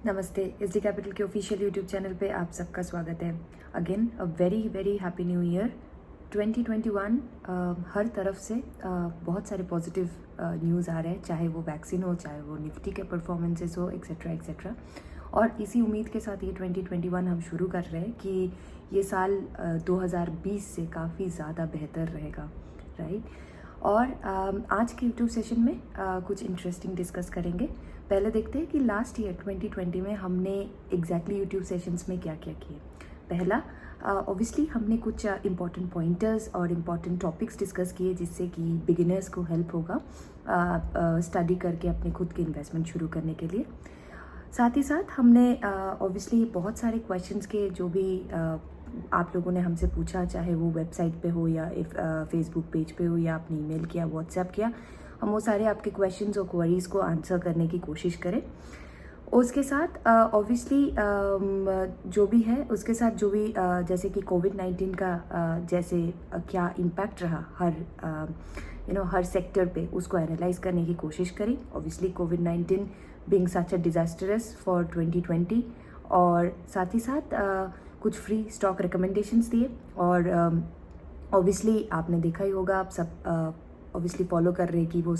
नमस्ते। SD capital के official YouTube channel पे आप सबका स्वागत है। Again a very very happy new year 2021। हर तरफ से बहुत सारे पॉजिटिव न्यूज़ आ रहे हैं, चाहे वो वैक्सीन हो, चाहे वो निफ्टी के परफॉर्मेंसेस हो, एक्सेट्रा एक्सेट्रा। और इसी उम्मीद के साथ ये 2021 हम शुरू कर रहे हैं कि ये साल 2020 से काफ़ी ज़्यादा बेहतर रहेगा, राइट। और आज के यूट्यूब सेशन में कुछ इंटरेस्टिंग डिस्कस करेंगे। पहले देखते हैं कि लास्ट ईयर 2020 में हमने एग्जैक्टली यूट्यूब सेशंस में क्या क्या किए। पहला, ऑब्वियसली हमने कुछ इंपॉर्टेंट पॉइंटर्स और इम्पॉर्टेंट टॉपिक्स डिस्कस किए जिससे कि बिगिनर्स को हेल्प होगा स्टडी करके अपने खुद के इन्वेस्टमेंट शुरू करने के लिए। साथ ही साथ हमने ऑब्वियसली बहुत सारे क्वेश्चंस के जो भी आप लोगों ने हमसे पूछा, चाहे वो वेबसाइट पे हो या फेसबुक पेज पे हो या आपने ईमेल किया, व्हाट्सएप किया, हम वो सारे आपके क्वेश्चंस और क्वेरीज को आंसर करने की कोशिश करें। उसके साथ ऑब्वियसली जो भी है उसके साथ जो भी जैसे कि कोविड-19 का जैसे क्या इम्पैक्ट रहा हर सेक्टर पे, उसको एनालाइज करने की कोशिश करी। Obviously covid being such a disastrous for 2020, और साथ ही साथ कुछ फ्री स्टॉक रिकमेंडेशंस दिए। और ऑब्वियसली आपने देखा ही होगा, आप सब ऑब्वियसली फॉलो कर रहे हैं कि वो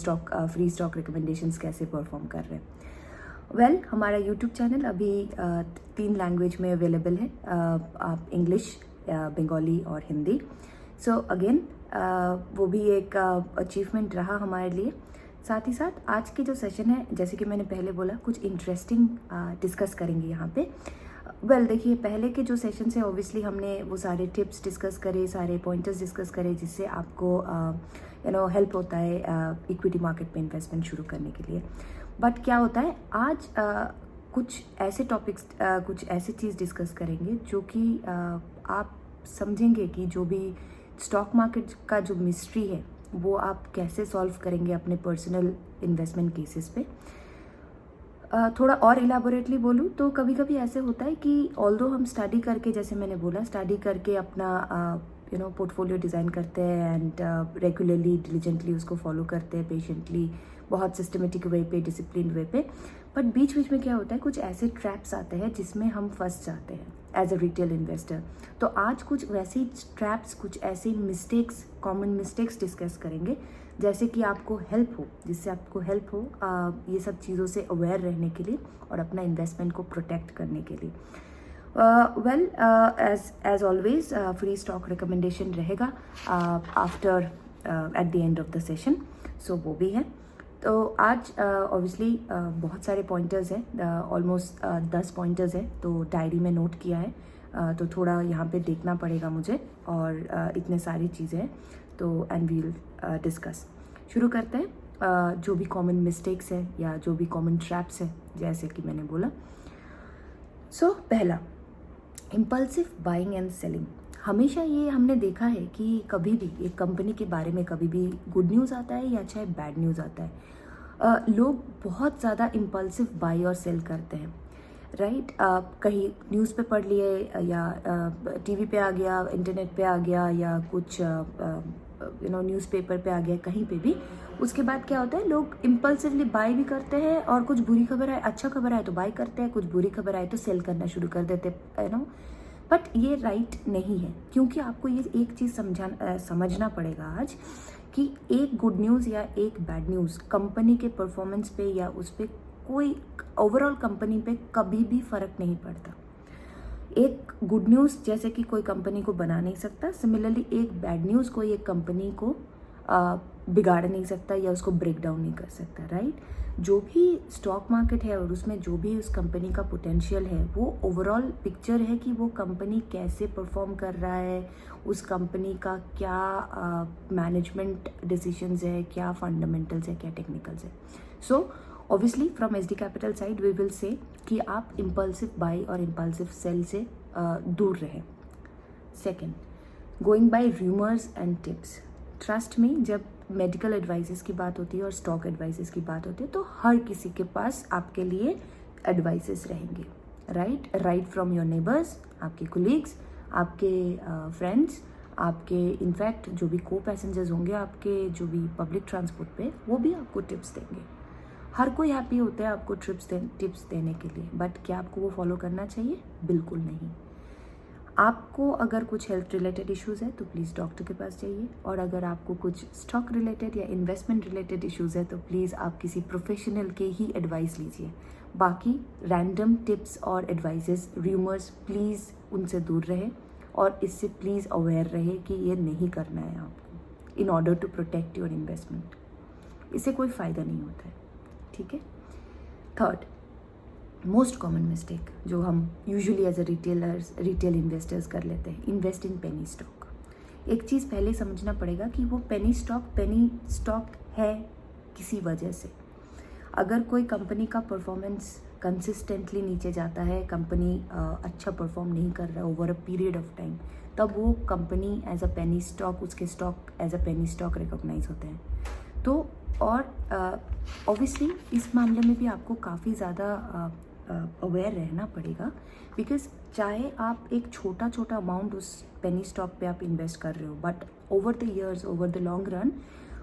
फ्री स्टॉक रिकमेंडेशंस कैसे परफॉर्म कर रहे हैं। हमारा यूट्यूब चैनल अभी 3 लैंग्वेज में अवेलेबल है, आप इंग्लिश, बंगाली और हिंदी। सो अगेन वो भी एक अचीवमेंट रहा हमारे लिए। साथ ही साथ आज के जो सेशन है, जैसे कि मैंने पहले बोला, कुछ इंटरेस्टिंग डिस्कस करेंगे यहाँ पे। देखिए, पहले के जो सेशन है ऑब्वियसली हमने वो सारे टिप्स डिस्कस करे, सारे पॉइंटर्स डिस्कस करे जिससे आपको हेल्प होता है इक्विटी मार्केट में इन्वेस्टमेंट शुरू करने के लिए। बट क्या होता है, आज कुछ ऐसे टॉपिक्स, कुछ ऐसी चीज़ डिस्कस करेंगे जो कि आप समझेंगे कि जो भी स्टॉक मार्केट का जो मिस्ट्री है वो आप कैसे सॉल्व करेंगे अपने पर्सनल इन्वेस्टमेंट केसेस पे। थोड़ा और इलाबोरेटली बोलूँ तो कभी कभी ऐसे होता है कि ऑल्दो हम स्टडी करके, जैसे मैंने बोला, स्टडी करके अपना पोर्टफोलियो डिज़ाइन करते हैं एंड रेगुलरली डिलीजेंटली उसको फॉलो करते हैं, पेशेंटली, बहुत सिस्टमेटिक वे पे, डिसिप्लिन वे पे। बट बीच बीच में क्या होता है, कुछ ऐसे ट्रैप्स आते हैं जिसमें हम फंस जाते हैं एज अ रिटेल इन्वेस्टर। तो आज कुछ वैसे ट्रैप्स, कुछ ऐसे मिस्टेक्स, कॉमन मिस्टेक्स डिस्कस करेंगे जैसे कि आपको हेल्प हो, जिससे आपको हेल्प हो ये सब चीज़ों से अवेयर रहने के लिए और अपना इन्वेस्टमेंट को प्रोटेक्ट करने के लिए। As always free stock recommendation रहेगा after at the end of the session, so वो भी है। तो आज ऑब्वियसली बहुत सारे पॉइंटर्स हैं, ऑलमोस्ट 10 पॉइंटर्स हैं, तो डायरी में नोट किया है, तो थोड़ा यहाँ पे देखना पड़ेगा मुझे, और इतने सारी चीज़ें हैं, तो एंड वील डिस्कस। शुरू करते हैं। जो भी कॉमन मिस्टेक्स है या जो भी कॉमन ट्रैप्स है, जैसे कि मैंने बोला। पहला, इम्पल्सिव बाइंग एंड सेलिंग। हमेशा ये हमने देखा है कि कभी भी एक कंपनी के बारे में कभी भी गुड न्यूज़ आता है या चाहे बैड न्यूज़ आता है, लोग बहुत ज़्यादा इम्पल्सिव बाई और सेल करते हैं, राइट। कहीं न्यूज़ पे पढ़ लिए या टीवी पे आ गया, इंटरनेट पे आ गया, या कुछ न्यूज़पेपर पे आ गया, कहीं पे भी। उसके बाद क्या होता है, लोग इम्पल्सिवली बाय भी करते हैं, और कुछ बुरी खबर आए, अच्छा खबर आए तो बाय करते हैं, कुछ बुरी खबर आए तो सेल करना शुरू कर देते हैं, बट ये राइट नहीं है, क्योंकि आपको ये एक चीज़ समझना पड़ेगा आज कि एक गुड न्यूज़ या एक बैड न्यूज़ कंपनी के परफॉर्मेंस पे या उस पर कोई ओवरऑल कंपनी पे कभी भी फ़र्क नहीं पड़ता। एक गुड न्यूज़ जैसे कि कोई कंपनी को बना नहीं सकता, सिमिलरली एक बैड न्यूज़ कोई एक कंपनी को बिगाड़ नहीं सकता या उसको ब्रेक डाउन नहीं कर सकता, राइट। जो भी स्टॉक मार्केट है और उसमें जो भी उस कंपनी का पोटेंशियल है, वो ओवरऑल पिक्चर है कि वो कंपनी कैसे परफॉर्म कर रहा है, उस कंपनी का क्या मैनेजमेंट डिसीजंस है, क्या फंडामेंटल्स है, क्या टेक्निकल्स है। So obviously from SD capital side we will say कि आप इम्पल्सिव बाई और इम्पल्सिव सेल से दूर रहें। Second, going by rumours and tips. Trust me, जब मेडिकल एडवाइसेस की बात होती है और स्टॉक एडवाइसेस की बात होती है तो हर किसी के पास आपके लिए एडवाइसेस रहेंगे, राइट फ्रॉम योर नेबर्स, आपके कोलीग्स, आपके फ्रेंड्स, आपके इनफैक्ट जो भी को पैसेंजर्स होंगे आपके, जो भी पब्लिक ट्रांसपोर्ट पे, वो भी आपको टिप्स देंगे। हर कोई हैप्पी होता है आपको टिप्स देने के लिए, बट क्या आपको वो फॉलो करना चाहिए? बिल्कुल नहीं। आपको अगर कुछ हेल्थ रिलेटेड इश्यूज़ है तो प्लीज़ डॉक्टर के पास जाइए, और अगर आपको कुछ स्टॉक रिलेटेड या इन्वेस्टमेंट रिलेटेड इश्यूज़ है तो प्लीज़ आप किसी प्रोफेशनल के ही एडवाइस लीजिए। बाकी रैंडम टिप्स और एडवाइसेस, रूमर्स, प्लीज़ उनसे दूर रहे, और इससे प्लीज़ अवेयर रहे कि ये नहीं करना है आपको, in order to protect your investment. इससे कोई फ़ायदा नहीं होता है, ठीक है। थर्ड मोस्ट कॉमन मिस्टेक जो हम usually as a retail investors कर लेते हैं, इन्वेस्ट इन पेनी स्टॉक। एक चीज़ पहले समझना पड़ेगा कि वो पेनी स्टॉक है किसी वजह से। अगर कोई कंपनी का परफॉर्मेंस कंसिस्टेंटली नीचे जाता है, कंपनी अच्छा परफॉर्म नहीं कर रहा over a period of time, तब वो company as a penny stock, उसके stock as a penny stock recognise होते हैं। तो और ऑब्वियसली इस मामले में भी आपको काफ़ी ज़्यादा अवेयर रहना पड़ेगा, बिकॉज चाहे आप एक छोटा अमाउंट उस पेनी स्टॉक पे आप इन्वेस्ट कर रहे हो, but over the years, over the long run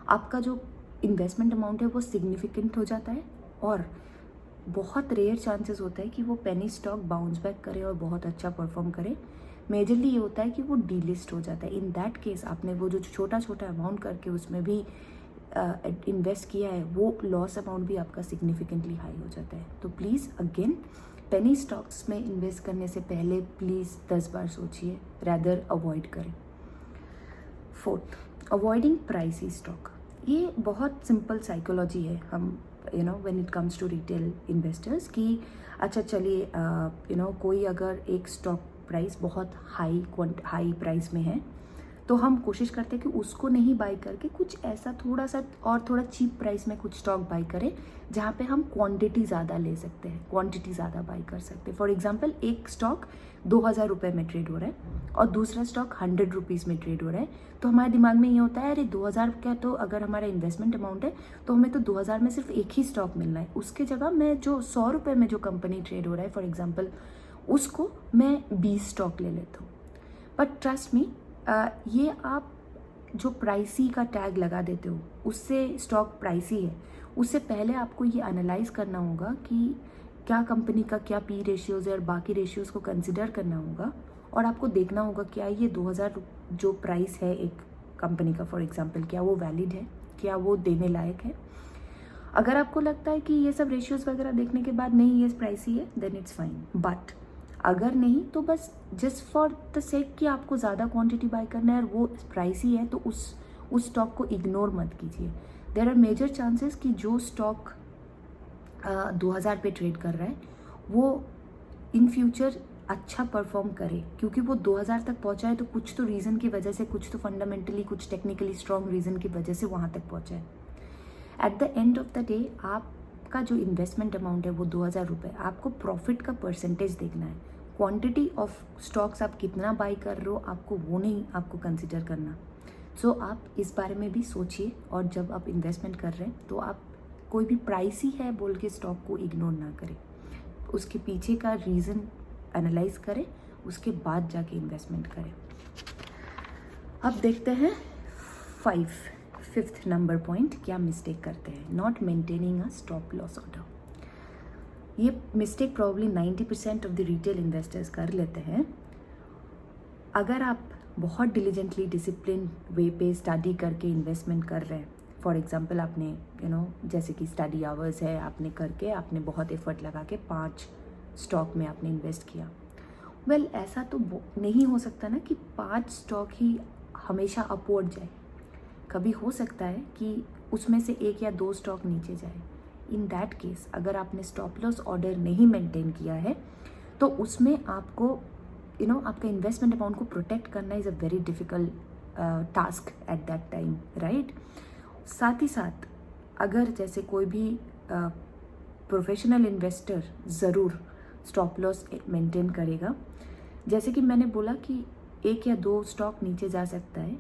आपका जो इन्वेस्टमेंट अमाउंट है वो सिग्निफिकेंट हो जाता है, और बहुत रेयर चांसेस होता है कि वो पेनी स्टॉक बाउंस बैक करे और बहुत अच्छा परफॉर्म करे। मेजरली ये होता है कि वो डीलिस्ट हो जाता है। इन दैट केस आपने वो जो छोटा अमाउंट करके उसमें भी इन्वेस्ट किया है, वो लॉस अमाउंट भी आपका सिग्निफिकेंटली हाई हो जाता है। तो प्लीज़ अगेन पेनी स्टॉक्स में इन्वेस्ट करने से पहले प्लीज़ 10 बार सोचिए, रैदर अवॉइड करें। Fourth, avoiding pricey stock. ये बहुत सिंपल साइकोलॉजी है हम when it comes to retail investors कि अच्छा चलिए कोई अगर एक स्टॉक प्राइस बहुत हाई प्राइस में है तो हम कोशिश करते हैं कि उसको नहीं बाई करके कुछ ऐसा थोड़ा चीप प्राइस में कुछ स्टॉक बाई करें जहाँ पे हम क्वांटिटी ज़्यादा ले सकते हैं, क्वांटिटी ज़्यादा बाई कर सकते हैं। फॉर एग्जांपल एक स्टॉक 2000 रुपये में ट्रेड हो रहा है और दूसरा स्टॉक 100 रुपीज़ में ट्रेड हो रहा है, तो हमारे दिमाग में ये होता है अरे 2000 का तो अगर हमारा इन्वेस्टमेंट अमाउंट है तो हमें तो 2000 में सिर्फ एक ही स्टॉक मिलना है, उसके जगह मैं जो 100 रुपये में जो कंपनी ट्रेड हो रहा है फॉर एग्जाम्पल उसको मैं 20 स्टॉक ले लेता हूँ। बट ट्रस्ट मी, ये आप जो प्राइसी का टैग लगा देते हो उससे स्टॉक प्राइसी है, उससे पहले आपको ये एनालाइज करना होगा कि क्या कंपनी का क्या पी रेशियोज़ है और बाकी रेशियोज़ को कंसिडर करना होगा, और आपको देखना होगा क्या ये 2000 जो प्राइस है एक कंपनी का फॉर एग्जांपल क्या वो वैलिड है, क्या वो देने लायक है। अगर आपको लगता है कि ये सब रेशियोज़ वगैरह देखने के बाद नहीं ये प्राइसी है देन इट्स फाइन, बट अगर नहीं तो बस जस्ट फॉर द सेक कि आपको ज़्यादा क्वांटिटी बाय करना है और वो प्राइसी है तो उस स्टॉक को इग्नोर मत कीजिए। देयर आर मेजर चांसेस कि जो स्टॉक 2000 पे ट्रेड कर रहा है वो इन फ्यूचर अच्छा परफॉर्म करे, क्योंकि वो 2000 तक पहुंचा है तो कुछ तो रीज़न की वजह से, कुछ तो फंडामेंटली, कुछ टेक्निकली स्ट्रॉन्ग रीज़न की वजह से वहाँ तक पहुंचा है। Eight the end of the day आपका जो इन्वेस्टमेंट अमाउंट है वो 2000 रुपये, आपको प्रॉफिट का परसेंटेज देखना है। क्वांटिटी ऑफ स्टॉक्स आप कितना बाई कर रहे हो आपको वो नहीं आपको कंसिडर करना। सो आप इस बारे में भी सोचिए, और जब आप इन्वेस्टमेंट कर रहे हैं तो आप कोई भी प्राइसी है बोल के स्टॉक को इग्नोर ना करें, उसके पीछे का रीज़न एनालाइज करें, उसके बाद जाके इन्वेस्टमेंट करें। अब देखते हैं फिफ्थ नंबर पॉइंट, क्या मिस्टेक करते हैं। Not maintaining a stop loss order. ये mistake probably 90% of the retail investors कर लेते हैं। अगर आप बहुत डिलीजेंटली डिसिप्लिन वे पे स्टडी करके इन्वेस्टमेंट कर रहे हैं, फॉर एग्जांपल आपने जैसे कि स्टडी आवर्स है, आपने करके आपने बहुत एफर्ट लगा के 5 स्टॉक में आपने इन्वेस्ट किया। वेल ऐसा तो नहीं हो सकता ना कि 5 स्टॉक ही हमेशा अपवर्ड जाए, कभी हो सकता है कि उसमें से 1 या 2 स्टॉक नीचे जाए। इन दैट केस अगर आपने स्टॉप लॉस ऑर्डर नहीं मेंटेन किया है तो उसमें आपको आपका इन्वेस्टमेंट अमाउंट को प्रोटेक्ट करना is a very difficult task at that time, right. साथ ही साथ अगर जैसे कोई भी प्रोफेशनल इन्वेस्टर ज़रूर स्टॉप लॉस मेंटेन करेगा। जैसे कि मैंने बोला कि 1 या 2 स्टॉक नीचे जा सकता है।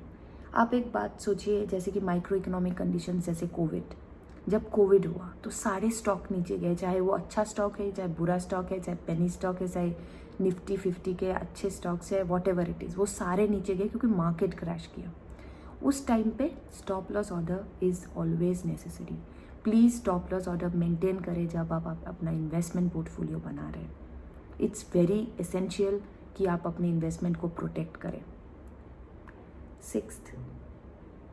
आप एक बात सोचिए, जैसे कि माइक्रो इकोनॉमिक कंडीशन, जैसे कोविड, जब कोविड हुआ तो सारे स्टॉक नीचे गए, चाहे वो अच्छा स्टॉक है, चाहे बुरा स्टॉक है, चाहे पेनी स्टॉक है, चाहे निफ्टी 50 के अच्छे स्टॉक्स है, वॉट एवर इट इज़, वो सारे नीचे गए क्योंकि मार्केट क्रैश किया। उस टाइम पे stop loss order is always necessary. Please stop loss order maintain करें जब आप अपना इन्वेस्टमेंट पोर्टफोलियो बना रहे हैं. इट्स वेरी एसेंशियल कि आप अपने इन्वेस्टमेंट को प्रोटेक्ट करें. सिक्स्थ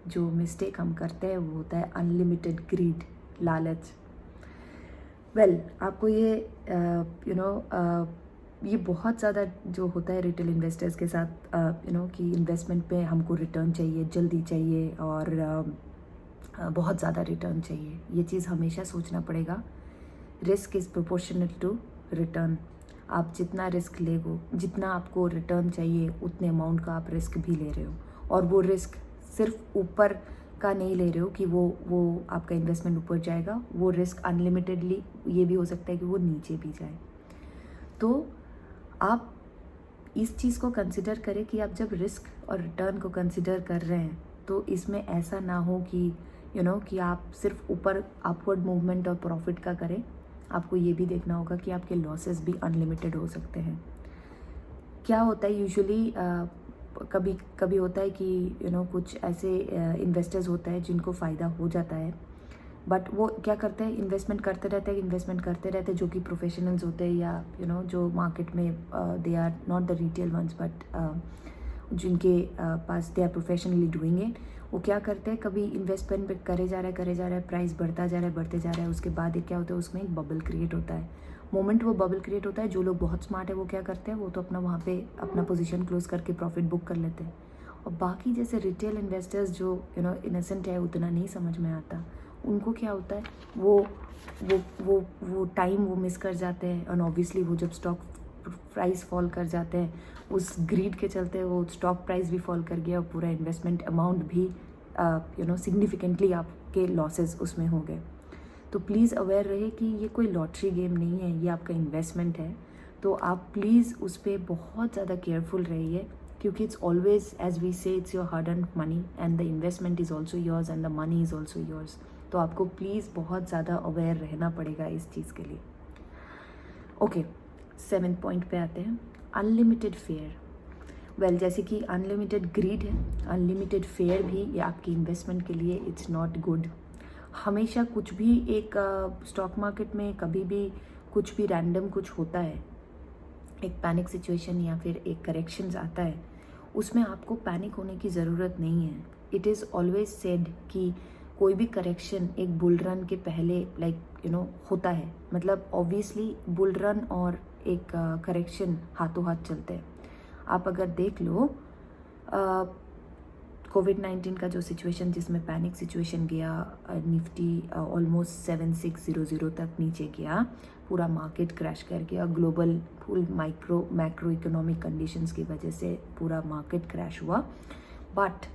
जो मिस्टेक हम करते हैं वो होता है अनलिमिटेड ग्रीड, लालच. वेल आपको ये ये बहुत ज़्यादा जो होता है रिटेल इन्वेस्टर्स के साथ कि इन्वेस्टमेंट पे हमको रिटर्न चाहिए, जल्दी चाहिए और बहुत ज़्यादा रिटर्न चाहिए. ये चीज़ हमेशा सोचना पड़ेगा. Risk is proportional to return. आप जितना रिस्क लेगो, जितना आपको रिटर्न चाहिए उतने अमाउंट का आप रिस्क भी ले रहे हो. और वो रिस्क सिर्फ ऊपर का नहीं ले रहे हो कि वो आपका इन्वेस्टमेंट ऊपर जाएगा. वो रिस्क अनलिमिटेडली ये भी हो सकता है कि वो नीचे भी जाए. तो आप इस चीज़ को कंसिडर करें कि आप जब रिस्क और रिटर्न को कंसिडर कर रहे हैं तो इसमें ऐसा ना हो कि कि आप सिर्फ ऊपर अपवर्ड मूवमेंट और प्रॉफिट का करें. आपको ये भी देखना होगा कि आपके लॉसेस भी अनलिमिटेड हो सकते हैं. क्या होता है यूजुअली कभी कभी होता है कि कुछ ऐसे इन्वेस्टर्स होते हैं जिनको फ़ायदा हो जाता है, बट वो क्या करते हैं, इन्वेस्टमेंट करते रहते हैं जो कि प्रोफेशनल्स होते हैं या जो मार्केट में they are not the retail ones but जिनके पास they are professionally doing it. वो क्या करते हैं, कभी इन्वेस्टमेंट करे जा रहा है, प्राइस बढ़ते जा रहा है. उसके बाद क्या होता है, उसमें एक बबल क्रिएट होता है. मोमेंट वो बबल क्रिएट होता है, जो लोग बहुत स्मार्ट है वो क्या करते हैं, वो तो अपना वहाँ पे अपना पोजीशन क्लोज करके प्रॉफिट बुक कर लेते हैं. और बाकी जैसे रिटेल इन्वेस्टर्स जो इनोसेंट है, उतना नहीं समझ में आता, उनको क्या होता है, वो टाइम वो मिस कर जाते हैं. और ऑब्वियसली वो जब स्टॉक प्राइस फॉल कर जाते हैं, उस ग्रीड के चलते वो स्टॉक प्राइस भी फॉल कर गया और पूरा इन्वेस्टमेंट अमाउंट भी सिग्निफिकेंटली आपके लॉसेस उसमें हो गए. तो प्लीज़ अवेयर रहे कि ये कोई लॉटरी गेम नहीं है, ये आपका इन्वेस्टमेंट है. तो आप प्लीज़ उस पर बहुत ज़्यादा केयरफुल रहिए, क्योंकि इट्स ऑलवेज एज वी से it's your hard earned money and the investment is also yours and the money is also yours. तो आपको प्लीज़ बहुत ज़्यादा अवेयर रहना पड़ेगा इस चीज़ के लिए. ओके, 7th पॉइंट पे आते हैं, अनलिमिटेड फेयर. वेल जैसे कि अनलिमिटेड ग्रीड है, अनलिमिटेड फेयर भी ये आपकी इन्वेस्टमेंट के लिए इट्स नॉट गुड. हमेशा कुछ भी एक स्टॉक मार्केट में कभी भी कुछ भी रैंडम कुछ होता है, एक पैनिक सिचुएशन या फिर एक करेक्शंस आता है, उसमें आपको पैनिक होने की ज़रूरत नहीं है. इट इज़ ऑलवेज सेड कि कोई भी करेक्शन एक बुल रन के पहले होता है. मतलब ऑब्वियसली बुल रन और एक करेक्शन हाथों हाथ चलते हैं. आप अगर देख लो कोविड-19 का जो सिचुएशन जिसमें पैनिक सिचुएशन गया, निफ्टी ऑलमोस्ट 7600 तक नीचे गया, पूरा मार्केट क्रैश कर गया, global full macro economic conditions की वजह से पूरा मार्केट क्रैश हुआ. बट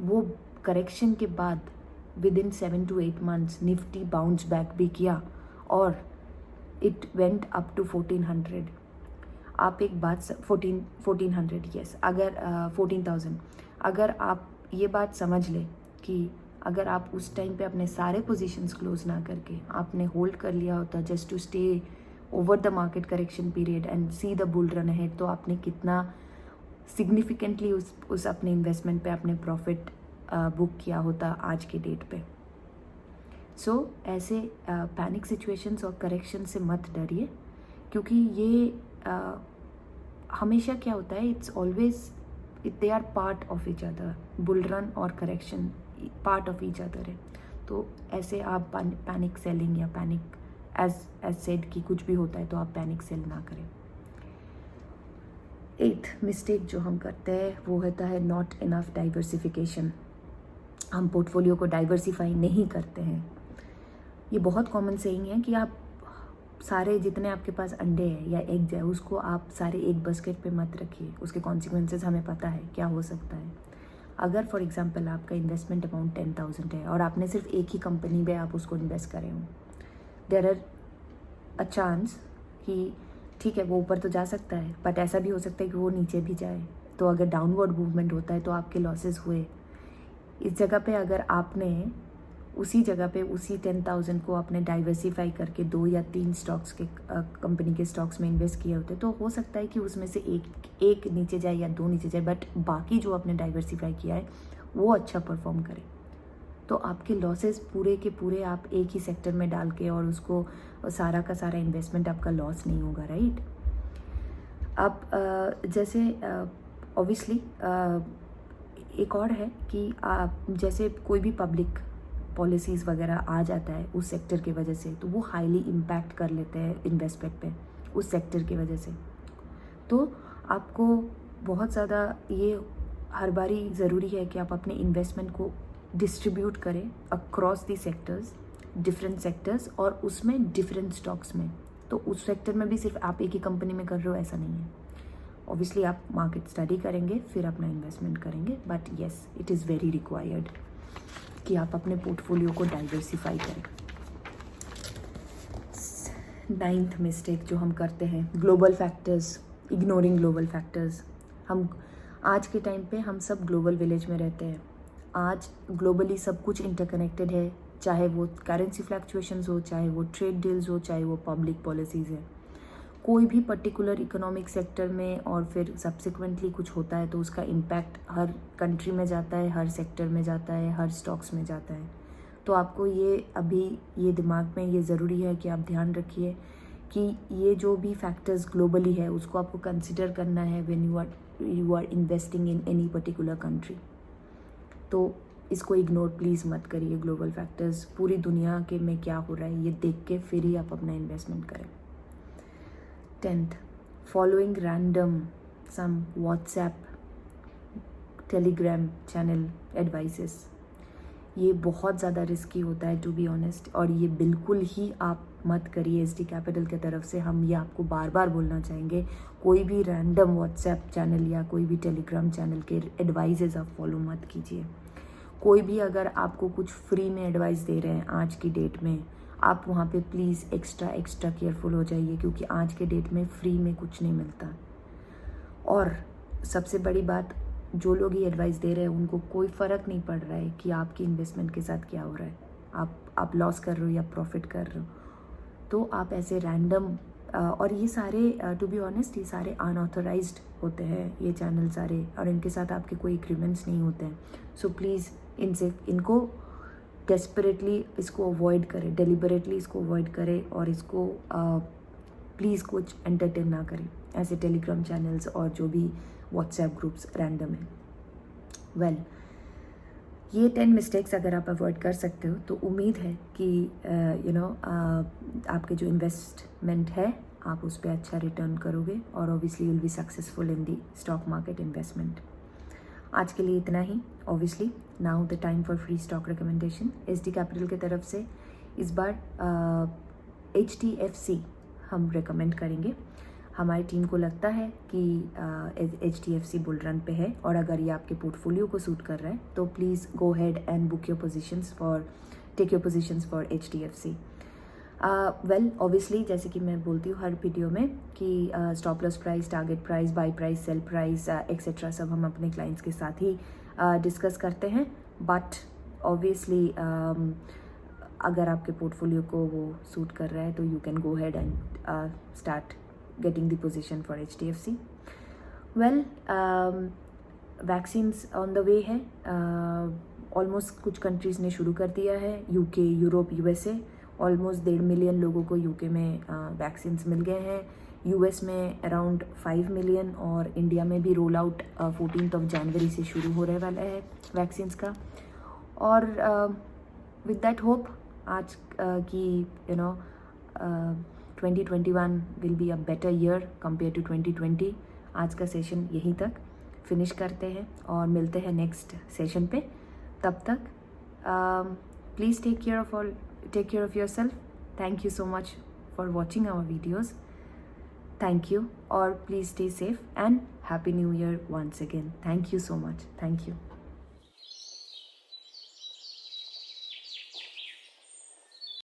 वो करेक्शन के बाद with in 7 to 8 months Nifty bounce back भी किया और इट वेंट अप टू 1400. आप एक बात 1400 यस, अगर 14,000, अगर आप ये बात समझ ले कि अगर आप उस टाइम पे अपने सारे पोजीशंस क्लोज ना करके आपने होल्ड कर लिया होता just to stay over the market correction period and see the bull run ahead, तो आपने कितना सिग्निफिकेंटली उस अपने इन्वेस्टमेंट पे आपने प्रॉफिट बुक किया होता आज के डेट पे. सो ऐसे पैनिक सिचुएशंस और करेक्शन से मत डरिए, क्योंकि ये हमेशा क्या होता है, it's always they are part of each other. Bull run और correction part of each other है. तो ऐसे आप पैनिक सेलिंग या पैनिक एज सेड कि कुछ भी होता है तो आप पैनिक सेल ना करें. 8th मिस्टेक जो हम करते हैं वो होता है नॉट इनफ डाइवर्सिफिकेशन. हम पोर्टफोलियो को डाइवर्सिफाई नहीं करते हैं. ये बहुत कॉमन सेइंग है कि आप सारे जितने आपके पास अंडे हैं या एग्स है उसको आप सारे एक बास्केट पे मत रखिए. उसके कॉन्सिक्वेंसेस हमें पता है क्या हो सकता है. अगर फॉर एग्जांपल आपका इन्वेस्टमेंट अमाउंट 10,000 है और आपने सिर्फ एक ही कंपनी में आप उसको इन्वेस्ट करें हो, देयर आर अ चांस कि ठीक है वो ऊपर तो जा सकता है, बट ऐसा भी हो सकता है कि वो नीचे भी जाए. तो अगर डाउनवर्ड मूवमेंट होता है तो आपके लॉसेस हुए. इस जगह पे अगर आपने उसी जगह पे उसी 10,000 को आपने डाइवर्सिफाई करके 2 या 3 स्टॉक्स के कंपनी के स्टॉक्स में इन्वेस्ट किए होते, तो हो सकता है कि उसमें से एक नीचे जाए या 2 नीचे जाए, बट बाकी जो आपने डाइवर्सिफाई किया है वो अच्छा परफॉर्म करे. तो आपके लॉसेस पूरे के पूरे आप एक ही सेक्टर में डाल के और उसको सारा का सारा इन्वेस्टमेंट आपका लॉस नहीं होगा, राइट। अब जैसे ऑब्वियसली एक और है कि आप जैसे कोई भी पब्लिक पॉलिसीज़ वगैरह आ जाता है उस सेक्टर की वजह से, तो वो हाईली इम्पैक्ट कर लेते हैं इन्वेस्टमेंट पे उस सेक्टर की वजह से। तो आपको बहुत ज़्यादा ये हर बारी ज़रूरी है कि आप अपने इन्वेस्टमेंट को डिस्ट्रीब्यूट करें across the sectors, different sectors, और उसमें डिफरेंट स्टॉक्स में। तो उस सेक्टर में भी सिर्फ आप एक ही कंपनी में कर रहे हो ऐसा नहीं है। ऑब्वियसली आप मार्केट स्टडी करेंगे फिर अपना इन्वेस्टमेंट करेंगे, but yes it is very required कि आप अपने पोर्टफोलियो को डाइवर्सिफाई करें। 9th मिस्टेक जो हम करते हैं, global factors, ignoring global factors. हम आज के टाइम पे हम सब ग्लोबल विलेज में रहते हैं। आज ग्लोबली सब कुछ इंटरकनेक्टेड है, चाहे वो करेंसी फ्लक्चुएशंस हो, चाहे वो ट्रेड डील्स हो, चाहे वो पब्लिक पॉलिसीज़ है। कोई भी पर्टिकुलर इकोनॉमिक सेक्टर में और फिर सब्सिक्वेंटली कुछ होता है तो उसका इम्पैक्ट हर कंट्री में जाता है, हर सेक्टर में जाता है, हर स्टॉक्स में जाता है। तो आपको ये अभी ये दिमाग में ये ज़रूरी है कि आप ध्यान रखिए कि ये जो भी फैक्टर्स ग्लोबली है उसको आपको कंसिडर करना है when you are investing in any particular country. तो इसको इग्नोर प्लीज़ मत करिए। ग्लोबल फैक्टर्स, पूरी दुनिया के में क्या हो रहा है ये देख के फिर ही आप अपना इन्वेस्टमेंट करें। 10th, फॉलोइंग रैंडम सम व्हाट्सएप, टेलीग्राम चैनल एडवाइसेस, ये बहुत ज़्यादा रिस्की होता है टू बी ऑनेस्ट, और ये बिल्कुल ही आप मत करिए। एसडी कैपिटल की तरफ से हम ये आपको बार बार बोलना चाहेंगे, कोई भी रैंडम व्हाट्सएप चैनल या कोई भी टेलीग्राम चैनल के एडवाइसेस आप फॉलो मत कीजिए। कोई भी अगर आपको कुछ फ्री में एडवाइस दे रहे हैं आज की डेट में, आप वहाँ पे प्लीज़ एक्स्ट्रा केयरफुल हो जाइए, क्योंकि आज के डेट में फ्री में कुछ नहीं मिलता। और सबसे बड़ी बात, जो लोग ये एडवाइस दे रहे हैं उनको कोई फ़र्क नहीं पड़ रहा है कि आपकी इन्वेस्टमेंट के साथ क्या हो रहा है, आप लॉस कर रहे हो या प्रॉफिट कर रहे हो। तो आप ऐसे रैंडम और ये सारे टू बी ऑनेस्ट ये सारे अनऑथराइज्ड होते हैं ये चैनल सारे, और इनके साथ आपके कोई एग्रीमेंट्स नहीं होते हैं। सो प्लीज़ इनको डेस्परेटली इसको अवॉइड करें, डेलिबरेटली इसको अवॉइड करें, और इसको प्लीज़ कुछ एंटरटेन ना करें ऐसे टेलीग्राम चैनल्स और जो भी व्हाट्सएप ग्रुप्स रैंडम है। वेल, ये 10 मिस्टेक्स अगर आप अवॉइड कर सकते हो तो उम्मीद है कि आपके जो इन्वेस्टमेंट है आप उस पर अच्छा रिटर्न करोगे, और obviously will be successful in the stock market investment. आज के लिए इतना ही। Obviously now the time for free stock recommendation. SD capital की तरफ से इस बार HDFC हम रिकमेंड करेंगे। हमारी टीम को लगता है कि HDFC बुल रन पे है, और अगर ये आपके पोर्टफोलियो को सूट कर रहा है तो please go ahead and take your positions for HDFC। Well, obviously जैसे कि मैं बोलती हूँ हर वीडियो में कि stop loss price, target price, buy price, sell price etcetera सब हम अपने क्लाइंट्स के साथ ही डिस्कस करते हैं। बट ऑब्वियसली अगर आपके पोर्टफोलियो को वो सूट कर रहा है तो you can go ahead and start getting the position for HDFC. Well, vaccines on the way है। ऑलमोस्ट कुछ कंट्रीज़ ने शुरू कर दिया है, UK, Europe, USA। Almost 1.5 million लोगों को UK में वैक्सीन्स मिल गए हैं, US में अराउंड 5 मिलियन, और इंडिया में भी रोल आउट 14 जनवरी से शुरू हो रहे वाला है वैक्सीन्स का। और विद दैट होप आज की 2021 will be a better year compare to 2020। आज का सेशन यहीं तक फिनिश करते हैं और मिलते हैं नेक्स्ट सेशन पे। तब तक please take care of yourself. Thank you so much for watching our videos. Thank you, और please stay safe and happy new year once again. Thank you so much. Thank you.